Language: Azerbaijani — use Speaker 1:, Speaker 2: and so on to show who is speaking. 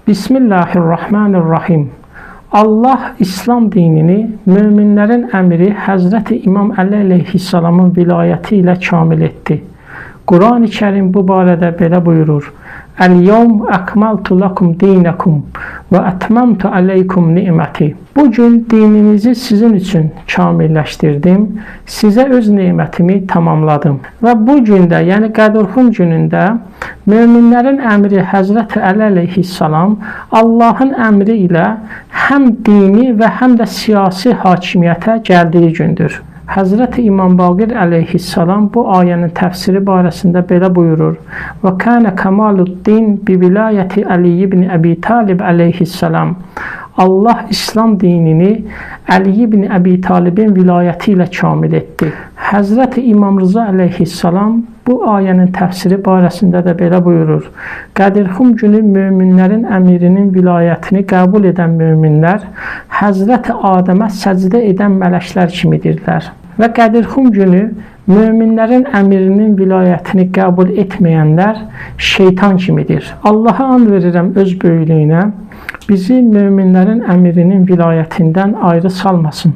Speaker 1: Bismillahirrahmanirrahim. Allah İslam dinini müminlerin əmiri Həzrəti İmam Əli əleyhissalamın vilayəti ilə kamil etdi. Quran-ı Kərim bu barədə belə buyurur: "Əl-yevm əkmaltu lakum dinakum və etmamtu aleykum ni'meti." Bugün dininizi sizin üçün kamilləşdirdim, sizə öz nemətimi tamamladım. Və bu gündə, yəni Qədrxum günündə möminlərin əmri Həzrəti Əli əleyhissalam Allahın əmri ilə həm dini və həm də siyasi hakimiyyətə gəldiyi gündür. Həzrəti İmam Baqir əleyhissalam bu ayənin təfsiri barəsində belə buyurur: "Və kana kamaluddin bi vilayəti Ali ibn Əbi Talib əleyhissalam." Allah İslam dinini Əli ibn Əbi Talibin vilayəti ilə kamil etdi. Həzrəti İmam Rıza əleyhissalam bu ayənin təfsiri barəsində də belə buyurur: Qədirxum günü möminlərin əmirinin vilayətini qəbul edən möminlər Həzrəti Adəmə səcdə edən mələklər kimidirlər. Və Qədirxum günü möminlərin əmirinin vilayətini qəbul etməyənlər şeytan kimidir. Allaha and verirəm öz böyüklüyünə, bizi möminlərin əmirinin vilayətindən ayrı salmasın.